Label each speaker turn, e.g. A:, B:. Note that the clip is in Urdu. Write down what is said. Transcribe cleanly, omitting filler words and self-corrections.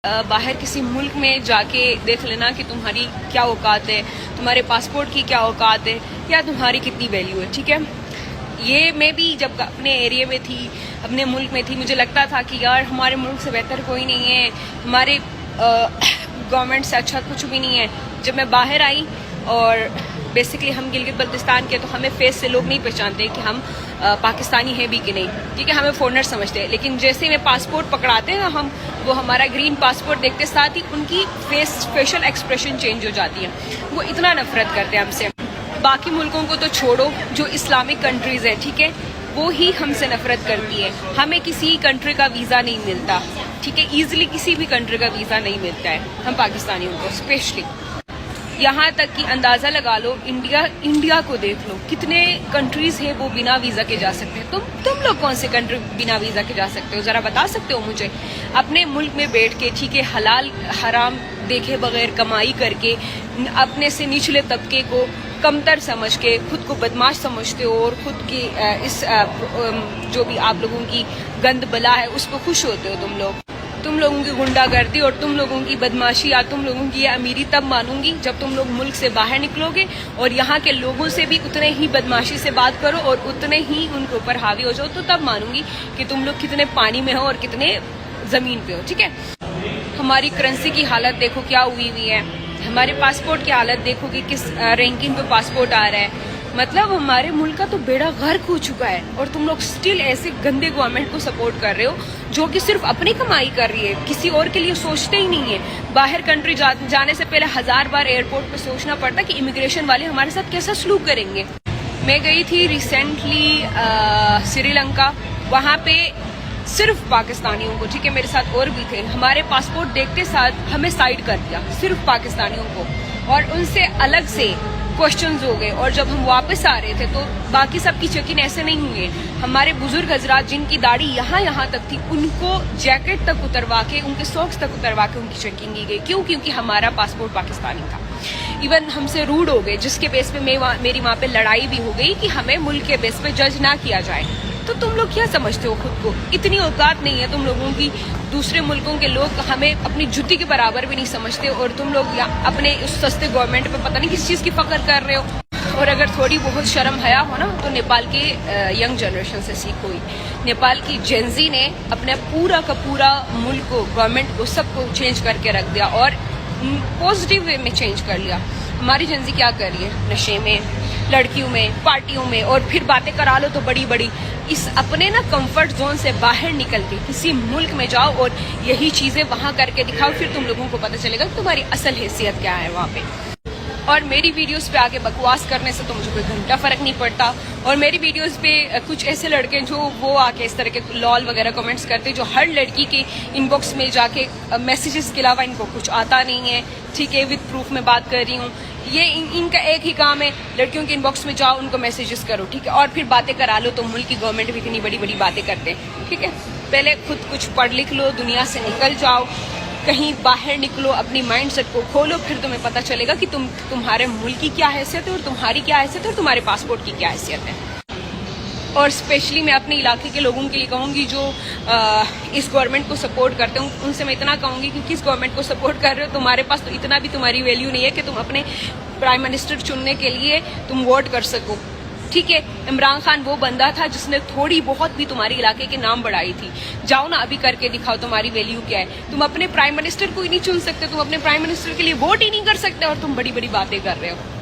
A: باہر کسی ملک میں جا کے دیکھ لینا کہ تمہاری کیا اوقات ہے، تمہارے پاسپورٹ کی کیا اوقات ہے یا تمہاری کتنی ویلیو ہے. ٹھیک ہے، یہ میں بھی جب اپنے ایریے میں تھی، اپنے ملک میں تھی، مجھے لگتا تھا کہ یار ہمارے ملک سے بہتر کوئی نہیں ہے، ہمارے گورنمنٹ سے اچھا کچھ بھی نہیں ہے. جب میں باہر آئی اور بیسکلی ہم گلگت بلتستان کے، تو ہمیں فیس سے لوگ نہیں پہچانتے کہ ہم پاکستانی ہیں بھی کہ نہیں، کیونکہ ہمیں فورنر سمجھتے ہیں. لیکن جیسے میں پاسپورٹ پکڑاتے ہیں ہم، وہ ہمارا گرین پاسپورٹ دیکھتے ساتھ ہی ان کی فیشل ایکسپریشن چینج ہو جاتی ہے. وہ اتنا نفرت کرتے ہیں ہم سے. باقی ملکوں کو تو چھوڑو، جو اسلامک کنٹریز ہے، ٹھیک ہے، وہ ہی ہم سے نفرت کرتی ہے. ہمیں کسی کنٹری کا ویزا نہیں ملتا، ٹھیک ہے، ایزیلی کسی بھی کنٹری کا ویزا نہیں ملتا ہے ہم پاکستانیوں کو اسپیشلی. یہاں تک کہ اندازہ لگا لو، انڈیا کو دیکھ لو، کتنے کنٹریز ہیں وہ بنا ویزا کے جا سکتے ہیں. تم لوگ کون سے کنٹری بنا ویزا کے جا سکتے ہو؟ ذرا بتا سکتے ہو مجھے؟ اپنے ملک میں بیٹھ کے، ٹھیک ہے، حلال حرام دیکھے بغیر کمائی کر کے، اپنے سے نچلے طبقے کو کمتر سمجھ کے خود کو بدماش سمجھتے ہو، اور خود کی اس جو بھی آپ لوگوں کی گند بلا ہے اس کو خوش ہوتے ہو تم لوگوں کی غنڈہ گردی اور تم لوگوں کی بدماشی یا تم لوگوں کی یہ امیری تب مانوں گی جب تم لوگ ملک سے باہر نکلو گے اور یہاں کے لوگوں سے بھی اتنے ہی بدماشی سے بات کرو اور اتنے ہی ان کے اوپر حاوی ہو جاؤ. تو تب مانوں گی کہ تم لوگ کتنے پانی میں ہو اور کتنے زمین پہ ہو. ٹھیک ہے، ہماری کرنسی کی حالت دیکھو کیا ہوئی ہے، ہمارے پاسپورٹ کی حالت دیکھو کہ کس رینکنگ پہ پاسپورٹ آ رہا ہے. مطلب ہمارے ملک کا تو بیڑا غرق ہو چکا ہے، اور تم لوگ سٹل ایسے گندے گورنمنٹ کو سپورٹ کر رہے ہو جو کہ صرف اپنی کمائی کر رہی ہے، کسی اور کے لیے سوچتے ہی نہیں ہے. باہر کنٹری جانے سے پہلے 1000 بار ایئرپورٹ پہ سوچنا پڑتا کہ امیگریشن والے ہمارے ساتھ کیسا سلوک کریں گے. میں گئی تھی ریسنٹلی سری لنکا، وہاں پہ صرف پاکستانیوں کو، ٹھیک ہے، میرے ساتھ اور بھی تھے، ہمارے پاسپورٹ دیکھتے ساتھ ہمیں سائڈ کر دیا، صرف پاکستانیوں کو، اور ان سے الگ سے کوشچنز ہو گئے. اور جب ہم واپس آ رہے تھے تو باقی سب کی چیکنگ ایسے نہیں ہوئے. ہمارے بزرگ حضرات جن کی داڑھی یہاں تک تھی، ان کو جیکٹ تک اتروا کے، ان کے ساکس تک اتروا کے ان کی چیکنگ کی گئی. کیونکہ ہمارا پاسپورٹ پاکستانی تھا. ایون ہم سے روڈ ہو گئے، جس کے بیس پہ میری وہاں پہ لڑائی بھی ہو گئی کہ ہمیں ملک کے بیس پہ جج نہ کیا جائے. تو تم لوگ کیا سمجھتے ہو خود کو؟ اتنی اوقات نہیں ہے تم لوگوں کی. دوسرے ملکوں کے لوگ ہمیں اپنی جوتی کے برابر بھی نہیں سمجھتے، اور تم لوگ اپنے اس سستے گورنمنٹ پہ پتہ نہیں کس چیز کی فخر کر رہے ہو. اور اگر تھوڑی بہت شرم حیا ہو نا، تو نیپال کے ینگ جنریشن سے سیکھ ہوئی. نیپال کی جینزی نے اپنا پورا کا پورا ملک کو، گورنمنٹ کو، سب کو چینج کر کے رکھ دیا، اور پازیٹیو وے میں چینج کر لیا. ہماری جینزی کیا کر رہی ہے؟ نشے میں، لڑکیوں میں، پارٹیوں میں، اور پھر باتیں کرا لو تو بڑی بڑی. اس اپنے نا کمفرٹ زون سے باہر نکل کے کسی ملک میں جاؤ اور یہی چیزیں وہاں کر کے دکھاؤ، پھر تم لوگوں کو پتہ چلے گا کہ تمہاری اصل حیثیت کیا ہے وہاں پہ. اور میری ویڈیوز پہ آگے بکواس کرنے سے تو مجھے کوئی گھنٹہ فرق نہیں پڑتا. اور میری ویڈیوز پہ کچھ ایسے لڑکے جو وہ آ کے اس طرح کے لال وغیرہ کمنٹس کرتے، جو ہر لڑکی کے ان باکس میں جا کے میسیجز کے علاوہ ان کو کچھ آتا نہیں ہے. ٹھیک ہے، وتھ پروف میں بات کر رہی ہوں. یہ ان کا ایک ہی کام ہے، لڑکیوں کے ان باکس میں جاؤ، ان کو میسیجز کرو، ٹھیک ہے، اور پھر باتیں کرا لو. تو ملک کی گورنمنٹ بھی اتنی بڑی بڑی باتیں کرتے ہیں. ٹھیک ہے، پہلے خود کچھ پڑھ لکھ لو، دنیا سے نکل جاؤ، کہیں باہر نکلو، اپنی مائنڈ سیٹ کو کھولو، پھر تمہیں پتہ چلے گا کہ تمہارے ملک کی کیا حیثیت ہے، اور تمہاری کیا حیثیت ہے، اور تمہارے پاسپورٹ کی کیا حیثیت ہے. اور اسپیشلی میں اپنے علاقے کے لوگوں کے لیے کہوں گی جو اس گورنمنٹ کو سپورٹ کرتے ہوں، ان سے میں اتنا کہوں گی کہ کس گورنمنٹ کو سپورٹ کر رہے ہو. تمہارے پاس تو اتنا بھی تمہاری ویلیو نہیں ہے کہ تم اپنے پرائم منسٹر چننے کے لیے تم ووٹ کر سکو. ٹھیک ہے، عمران خان وہ بندہ تھا جس نے تھوڑی بہت بھی تمہاری علاقے کے نام بڑھائی تھی. جاؤ نا ابھی کر کے دکھاؤ تمہاری ویلیو کیا ہے. تم اپنے پرائم منسٹر کو ہی نہیں چن سکتے، تم اپنے پرائم منسٹر کے لیے ووٹ ہی نہیں کر سکتے، اور تم بڑی بڑی باتیں کر رہے ہو.